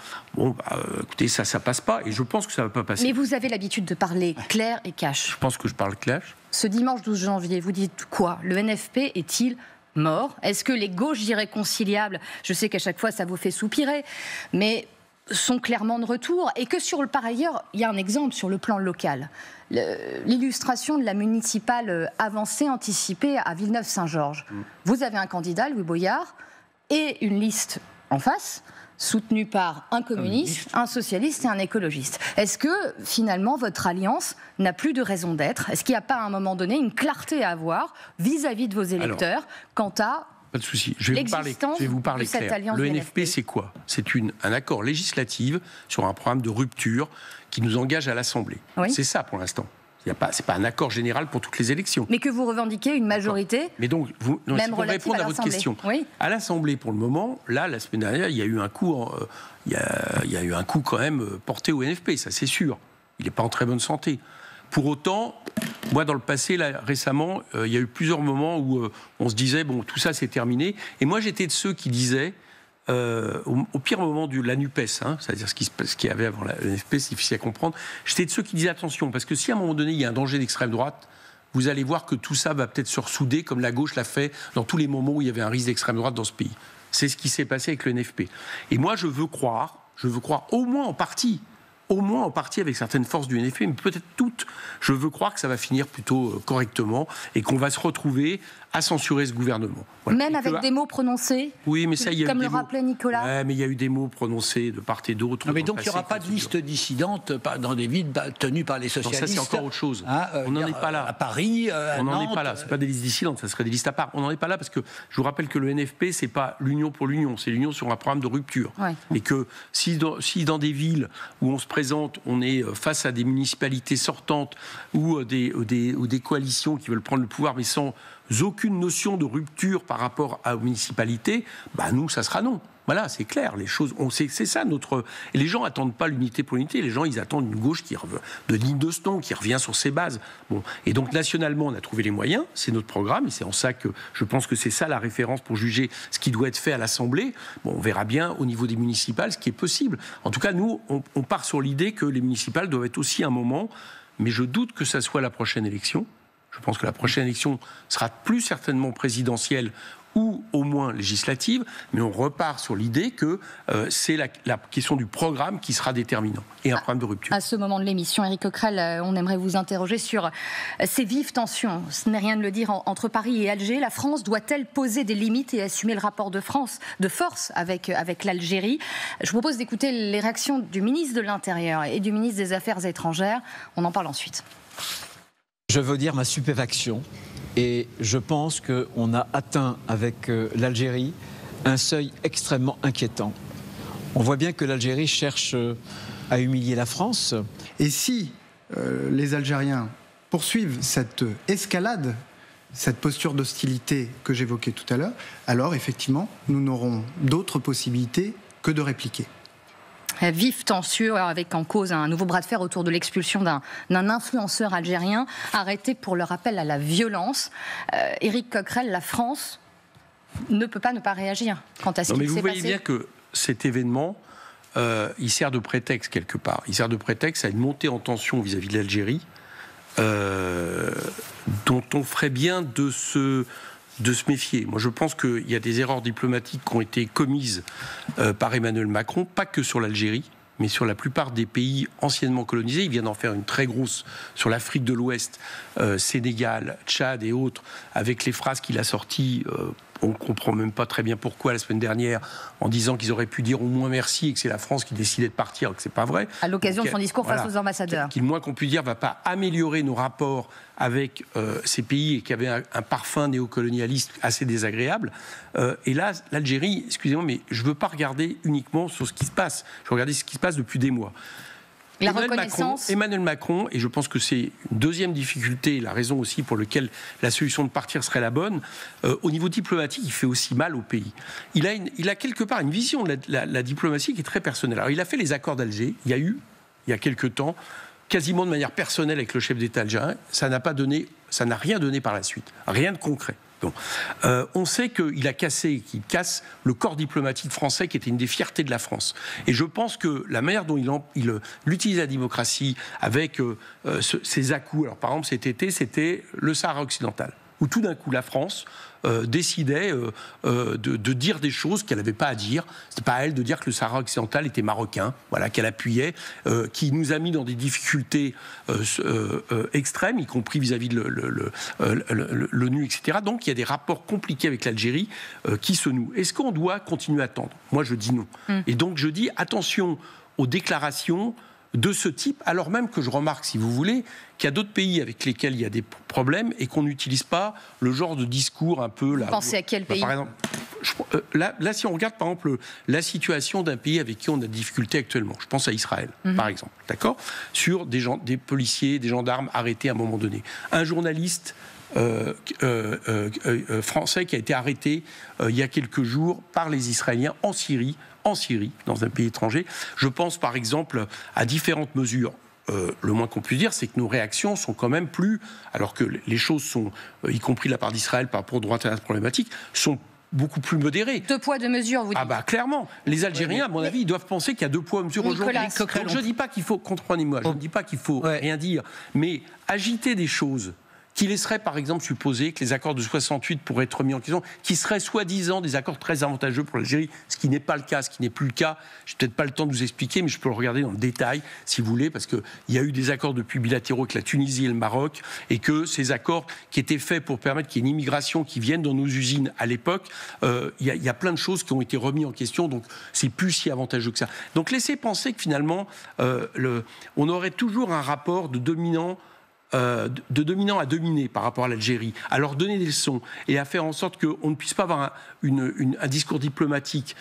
Écoutez, ça passe pas, et je pense que ça va pas passer. Mais vous avez l'habitude de parler clair et cash. Je pense que je parle cash. Ce dimanche 12 janvier, vous dites quoi ? Le NFP est-il mort ? Est-ce que les gauches irréconciliables, je sais qu'à chaque fois ça vous fait soupirer, mais sont clairement de retour, et que par ailleurs, il y a un exemple sur le plan local. L'illustration de la municipale avancée anticipée à Villeneuve-Saint-Georges. Vous avez un candidat, Louis Boyard, et une liste en face, soutenue par un communiste, un socialiste et un écologiste. Est-ce que, finalement, votre alliance n'a plus de raison d'être ? Est-ce qu'il n'y a pas, à un moment donné, une clarté à avoir vis-à-vis de vos électeurs quant à... Pas de souci. Je vais vous parler clair. Le NFP, c'est quoi ? C'est un accord législatif sur un programme de rupture qui nous engage à l'Assemblée. Oui. C'est ça pour l'instant. C'est pas un accord général pour toutes les élections. Mais que vous revendiquez une majorité. Mais donc, même pour répondre à votre question, oui. À l'Assemblée, pour le moment, là, la semaine dernière, il y a eu un coup, il y a eu un coup quand même porté au NFP, ça c'est sûr. Il n'est pas en très bonne santé. Pour autant, moi, dans le passé, là, récemment, il y a eu plusieurs moments où on se disait, bon, tout ça, c'est terminé. Et moi, j'étais de ceux qui disaient, au pire moment de la NUPES, c'est-à-dire ce qu'il y avait avant la NFP, c'est difficile à comprendre, j'étais de ceux qui disaient, attention, parce que si à un moment donné, il y a un danger d'extrême droite, vous allez voir que tout ça va peut-être se ressouder, comme la gauche l'a fait dans tous les moments où il y avait un risque d'extrême droite dans ce pays. C'est ce qui s'est passé avec le NFP. Et moi, je veux croire, au moins en partie avec certaines forces du NFP, mais peut-être toutes, je veux croire que ça va finir plutôt correctement et qu'on va se retrouver à censurer ce gouvernement. Voilà. Même avec des mots prononcés. Oui, mais ça, il y a comme eu le rappelait Nicolas. Ouais, mais il y a eu des mots prononcés de part et d'autre. Mais donc il n'y aura pas de liste dissidente dans des villes tenues par les socialistes. Non, ça c'est encore autre chose. On n'en est pas là. À Paris, on n'en est pas là. C'est pas des listes dissidentes, ça serait des listes à part. On n'en est pas là parce que je vous rappelle que le NFP, c'est pas l'union pour l'union, c'est l'union sur un programme de rupture. Ouais. Et que si dans des villes où on se présente, on est face à des municipalités sortantes ou des coalitions qui veulent prendre le pouvoir, mais sans aucune notion de rupture par rapport aux municipalités, nous, ça sera non. Voilà, c'est clair, les choses, c'est ça notre... Et les gens n'attendent pas l'unité pour l'unité, les gens, ils attendent une gauche de digne de ce nom, qui revient sur ses bases. Bon. Et donc, nationalement, on a trouvé les moyens, c'est notre programme, et c'est en ça que je pense que c'est ça la référence pour juger ce qui doit être fait à l'Assemblée. Bon, on verra bien au niveau des municipales ce qui est possible. En tout cas, nous, on part sur l'idée que les municipales doivent être aussi un moment, mais je doute que ça soit la prochaine élection. Je pense que la prochaine élection sera plus certainement présidentielle ou au moins législative, mais on repart sur l'idée que c'est la question du programme qui sera déterminant, et un programme de rupture. À ce moment de l'émission, Éric Coquerel, on aimerait vous interroger sur ces vives tensions, ce n'est rien de le dire, entre Paris et Alger. La France doit-elle poser des limites et assumer le rapport de force avec l'Algérie? Je vous propose d'écouter les réactions du ministre de l'Intérieur et du ministre des Affaires étrangères. On en parle ensuite. Je veux dire ma stupéfaction. Et je pense qu'on a atteint avec l'Algérie un seuil extrêmement inquiétant. On voit bien que l'Algérie cherche à humilier la France. Et si les Algériens poursuivent cette escalade, cette posture d'hostilité que j'évoquais tout à l'heure, alors effectivement, nous n'aurons d'autre possibilité que de répliquer. Vive tension avec en cause un nouveau bras de fer autour de l'expulsion d'un influenceur algérien arrêté pour le rappel à la violence. Éric Coquerel, la France ne peut pas ne pas réagir quant à ce qui s'est passé. Vous voyez bien que cet événement, il sert de prétexte quelque part. Il sert de prétexte à une montée en tension vis-à-vis de l'Algérie, dont on ferait bien de se méfier. Moi, je pense qu'il y a des erreurs diplomatiques qui ont été commises par Emmanuel Macron, pas que sur l'Algérie, mais sur la plupart des pays anciennement colonisés. Il vient d'en faire une très grosse sur l'Afrique de l'Ouest, Sénégal, Tchad et autres, avec les phrases qu'il a sorties. On ne comprend même pas très bien pourquoi la semaine dernière, en disant qu'ils auraient pu dire au moins merci et que c'est la France qui décidait de partir, que c'est pas vrai. À l'occasion de son discours face aux ambassadeurs. Qui, le moins qu'on puisse dire, ne va pas améliorer nos rapports avec ces pays et qui avaient un parfum néocolonialiste assez désagréable. Et là, l'Algérie, excusez-moi, mais je ne veux pas regarder uniquement sur ce qui se passe. Je veux regarder ce qui se passe depuis des mois. Emmanuel Macron, et je pense que c'est une deuxième difficulté, la raison aussi pour laquelle la solution de partir serait la bonne, au niveau diplomatique, il fait aussi mal au pays. Il a quelque part une vision de la diplomatie qui est très personnelle. Alors, il a fait les accords d'Alger, il y a quelque temps, quasiment de manière personnelle avec le chef d'État algérien, ça n'a rien donné par la suite, rien de concret. Bon. On sait qu'il casse le corps diplomatique français qui était une des fiertés de la France. Et je pense que la manière dont il utilise la démocratie avec ses à-coups, alors par exemple cet été, c'était le Sahara occidental, où tout d'un coup la France décidait de dire des choses qu'elle n'avait pas à dire. C'était pas à elle de dire que le Sahara occidental était marocain, voilà, qu'elle appuyait, qui nous a mis dans des difficultés extrêmes, y compris vis-à-vis de l'ONU, etc. Donc il y a des rapports compliqués avec l'Algérie qui se nouent. Est-ce qu'on doit continuer à attendre? Moi je dis non. Et donc je dis attention aux déclarations de ce type, alors même que je remarque, si vous voulez, qu'il y a d'autres pays avec lesquels il y a des problèmes et qu'on n'utilise pas le genre de discours un peu... Vous pensez à quel pays? Par exemple, là, si on regarde, par exemple, la situation d'un pays avec qui on a des difficultés actuellement, je pense à Israël, par exemple, d'accord? Sur des policiers, des gendarmes arrêtés à un moment donné. Un journaliste français qui a été arrêté il y a quelques jours par les Israéliens en Syrie, dans un pays étranger. Je pense par exemple à différentes mesures. Le moins qu'on puisse dire, c'est que nos réactions sont quand même plus, alors que les choses sont, y compris de la part d'Israël par rapport au droit international problématique, sont beaucoup plus modérées. 2 poids, 2 mesures, vous dites? Ah bah clairement, les Algériens, à mon avis, ils doivent penser qu'il y a 2 poids, 2 mesures aujourd'hui. Donc je ne dis pas qu'il faut, comprenez-moi, je ne dis pas qu'il faut rien dire, mais agiter des choses qui laisserait par exemple supposer que les accords de 68 pourraient être remis en question, qui seraient soi-disant des accords très avantageux pour l'Algérie, ce qui n'est pas le cas, ce qui n'est plus le cas. Je n'ai peut-être pas le temps de vous expliquer, mais je peux le regarder dans le détail si vous voulez, parce qu'il y a eu des accords depuis bilatéraux avec la Tunisie et le Maroc, et que ces accords qui étaient faits pour permettre qu'il y ait une immigration qui vienne dans nos usines à l'époque, il y a plein de choses qui ont été remises en question, donc c'est plus si avantageux que ça. Donc laissez penser que finalement, on aurait toujours un rapport de dominant à dominer par rapport à l'Algérie, à leur donner des leçons et à faire en sorte qu'on ne puisse pas avoir un discours diplomatique,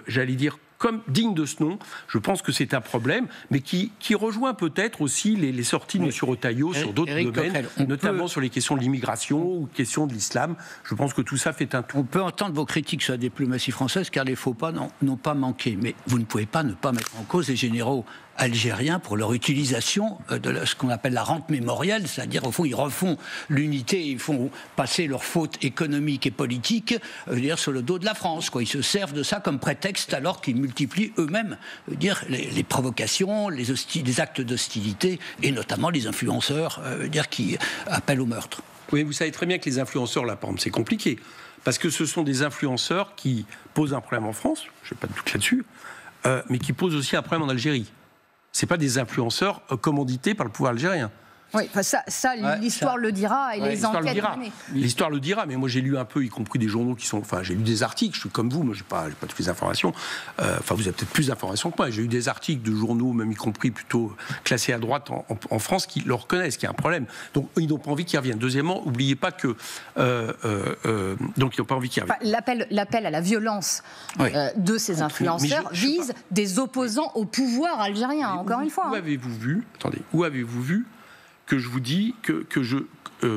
j'allais dire, comme digne de ce nom. Je pense que c'est un problème, mais qui rejoint peut-être aussi les sorties de M. Retailleau sur d'autres domaines, Coquerel, notamment sur les questions de l'immigration ou questions de l'islam. Je pense que tout ça fait un tout. On peut entendre vos critiques sur la diplomatie française, car les faux pas n'ont pas manqué. Mais vous ne pouvez pas ne pas mettre en cause les généraux algériens pour leur utilisation de ce qu'on appelle la rente mémorielle, c'est-à-dire au fond ils refont l'unité, ils font passer leurs fautes économiques et politiques sur le dos de la France, quoi. Ils se servent de ça comme prétexte alors qu'ils multiplient eux-mêmes les provocations, les actes d'hostilité et notamment les influenceurs qui appellent au meurtre. Oui, vous savez très bien que les influenceurs, là, par exemple, c'est compliqué parce que ce sont des influenceurs qui posent un problème en France, je n'ai pas de doute là-dessus, mais qui posent aussi un problème en Algérie. Ce pas des influenceurs commandités par le pouvoir algérien. Oui, l'histoire le dira et les enquêtes menées. L'histoire le dira, mais moi j'ai lu un peu, y compris des journaux qui sont... Enfin, j'ai lu des articles, je suis comme vous, moi j'ai pas toutes les informations. Vous avez peut-être plus d'informations que moi. J'ai lu des articles de journaux, même y compris plutôt classés à droite en France, qui le reconnaissent, qu'il y a un problème. Donc ils n'ont pas envie qu'il revienne. Deuxièmement, n'oubliez pas que... donc ils n'ont pas envie qu'il revienne. L'appel à la violence de ces influenceurs vise des opposants au pouvoir algérien, encore une fois. Où avez-vous vu que je vous dis que je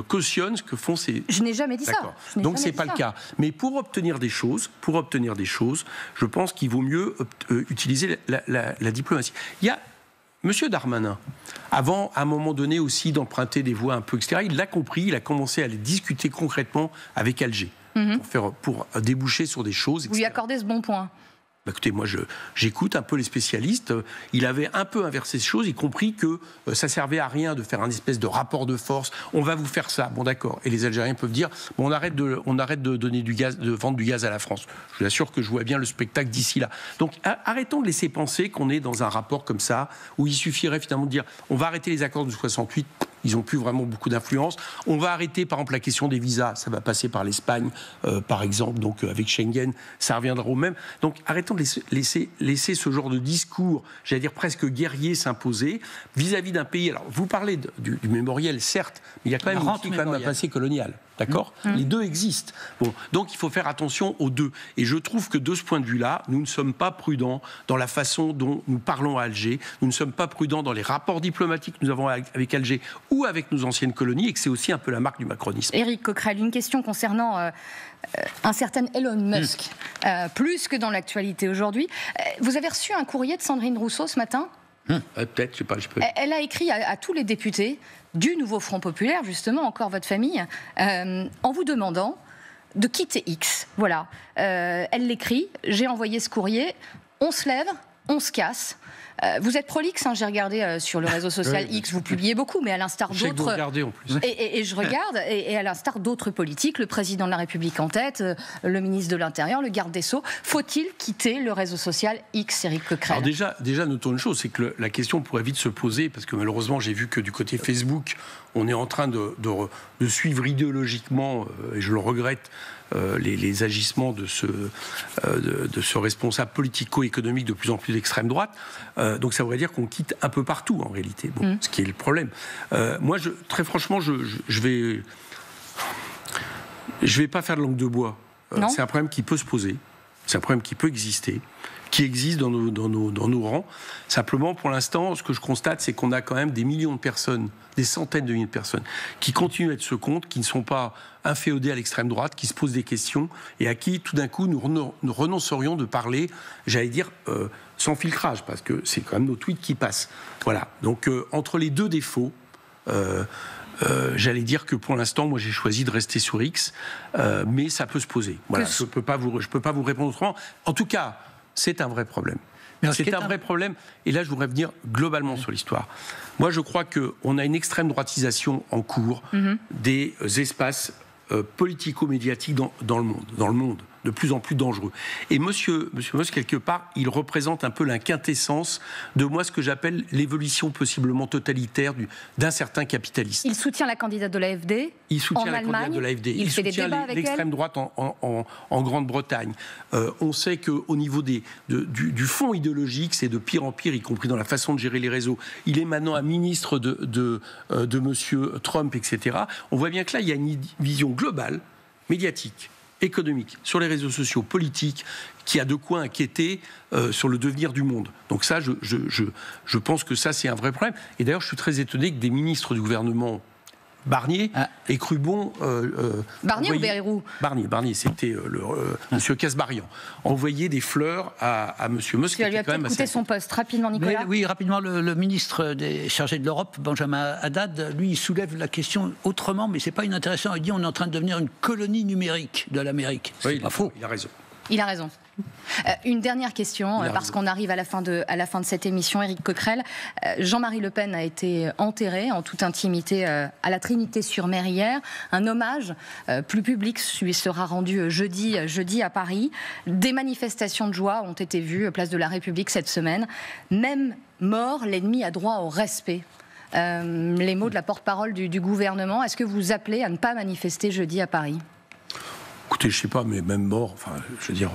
cautionne ce que font ces... Je n'ai jamais dit ça. Donc c'est pas le cas. Mais pour obtenir des choses, je pense qu'il vaut mieux utiliser la diplomatie. Il y a M. Darmanin, avant, à un moment donné aussi, d'emprunter des voies un peu etc., il l'a compris, il a commencé à les discuter concrètement avec Alger, pour déboucher sur des choses, etc. Vous lui accordez ce bon point? Écoutez, moi, j'écoute un peu les spécialistes. Il avait un peu inversé ces choses, y compris que ça servait à rien de faire un espèce de rapport de force. On va vous faire ça, bon d'accord. Et les Algériens peuvent dire, bon, on arrête de donner du gaz, de vendre du gaz à la France. Je vous assure que je vois bien le spectacle d'ici là. Donc, arrêtons de laisser penser qu'on est dans un rapport comme ça, où il suffirait finalement de dire, on va arrêter les accords de 68. Ils n'ont plus vraiment beaucoup d'influence. On va arrêter, par exemple, la question des visas. Ça va passer par l'Espagne, par exemple. Donc, avec Schengen, ça reviendra au même. Donc, arrêtons de laisser ce genre de discours, j'allais dire presque guerrier, s'imposer vis-à-vis d'un pays. Alors, vous parlez du mémoriel, certes, mais il y a quand même un passé colonial. D'accord ? Les deux existent. Bon, donc, il faut faire attention aux deux. Et je trouve que de ce point de vue-là, nous ne sommes pas prudents dans la façon dont nous parlons à Alger. Nous ne sommes pas prudents dans les rapports diplomatiques que nous avons avec Alger ou avec nos anciennes colonies, et que c'est aussi un peu la marque du macronisme. Éric Coquerel, une question concernant un certain Elon Musk, plus que dans l'actualité aujourd'hui. Vous avez reçu un courrier de Sandrine Rousseau ce matin ? Peut-être, je sais pas. Elle a écrit à tous les députés du Nouveau Front Populaire, justement, encore votre famille, en vous demandant de quitter X. Voilà. Elle l'écrit, j'ai envoyé ce courrier, on se lève, on se casse. Vous êtes prolixe, j'ai regardé sur le réseau social X, vous publiez beaucoup, mais à l'instar d'autres... Vous regardez en plus. Et je regarde, et à l'instar d'autres politiques, le président de la République en tête, le ministre de l'Intérieur, le garde des Sceaux, faut-il quitter le réseau social X, Éric Coquerel ? Alors déjà, notons une chose, c'est que la question pourrait vite se poser, parce que malheureusement, j'ai vu que du côté Facebook, on est en train de suivre idéologiquement, et je le regrette, les agissements de ce responsable politico-économique de plus en plus d'extrême droite. Donc ça voudrait dire qu'on quitte un peu partout en réalité, ce qui est le problème. Moi, très franchement, je vais pas faire de langue de bois. C'est un problème qui peut se poser, c'est un problème qui peut exister, qui existe dans nos rangs. Simplement, pour l'instant, ce que je constate, c'est qu'on a quand même des millions de personnes, des centaines de milliers de personnes, qui continuent à être ce compte, qui ne sont pas inféodés à l'extrême droite, qui se posent des questions, et à qui, tout d'un coup, nous renoncerions de parler, j'allais dire, sans filtrage, parce que c'est quand même nos tweets qui passent. Voilà. Donc, entre les deux défauts, j'allais dire que pour l'instant, moi, j'ai choisi de rester sur X, mais ça peut se poser. Voilà. Je peux pas vous répondre autrement. En tout cas, c'est un vrai problème. C'est un vrai problème. Et là, je voudrais venir globalement sur l'histoire. Moi, je crois qu'on a une extrême droitisation en cours des espaces politico-médiatiques dans le monde, de plus en plus dangereux. Et Monsieur Musk, quelque part, il représente un peu la quintessence de moi, ce que j'appelle l'évolution possiblement totalitaire d'un certain capitalisme. Il soutient la candidate de l'AfD en Allemagne. Il soutient l'extrême droite en Grande-Bretagne. On sait qu'au niveau du fond idéologique, c'est de pire en pire, y compris dans la façon de gérer les réseaux. Il est maintenant un ministre de Monsieur Trump, etc. On voit bien que là, il y a une vision globale, médiatique, économique, sur les réseaux sociaux, politiques, qui a de quoi inquiéter sur le devenir du monde. Donc ça, je pense que ça, c'est un vrai problème. Et d'ailleurs, je suis très étonné que des ministres du gouvernement Barnier aient cru bon... Barnier ou Bayrou ? Barnier, c'était M. Kasbarian. Envoyer des fleurs à M. Musk. Tu lui as peut-être coûté son poste. Rapidement, Nicolas. Oui, rapidement, le ministre chargé de l'Europe, Benjamin Haddad, lui, il soulève la question autrement, mais c'est pas inintéressant. Il dit on est en train de devenir une colonie numérique de l'Amérique. C'est pas faux. Il a raison. Il a raison. Une dernière question, parce qu'on arrive à la fin de cette émission. Éric Coquerel, Jean-Marie Le Pen a été enterré en toute intimité à la Trinité-sur-Mer hier. Un hommage plus public lui sera rendu jeudi à Paris. Des manifestations de joie ont été vues place de la République cette semaine. Même mort, l'ennemi a droit au respect. Les mots de la porte-parole du gouvernement. Est-ce que vous appelez à ne pas manifester jeudi à Paris ? Écoutez, je ne sais pas, mais même mort, je veux dire...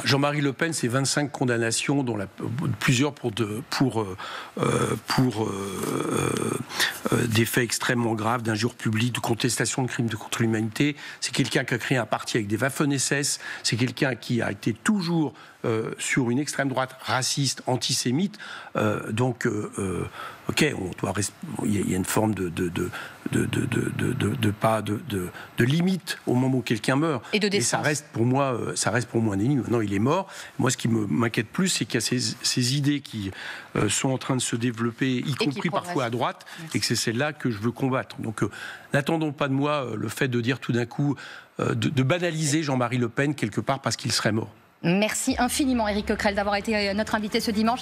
Jean-Marie Le Pen, c'est 25 condamnations, dont plusieurs pour des faits extrêmement graves, d'injures publiques, de contestation de crimes contre l'humanité. C'est quelqu'un qui a créé un parti avec des Waffen-SS. C'est quelqu'un qui a été toujours sur une extrême droite raciste, antisémite. Ok, il y a une forme de limite au moment où quelqu'un meurt. Et de décence. Mais ça reste pour moi un ennemi. Maintenant, il est mort. Moi, ce qui m'inquiète plus, c'est qu'il y a ces idées qui sont en train de se développer, y compris parfois à droite, et que c'est celle-là que je veux combattre. Donc, n'attendons pas de moi le fait de dire tout d'un coup, de banaliser Jean-Marie Le Pen quelque part parce qu'il serait mort. Merci infiniment, Éric Coquerel, d'avoir été notre invité ce dimanche.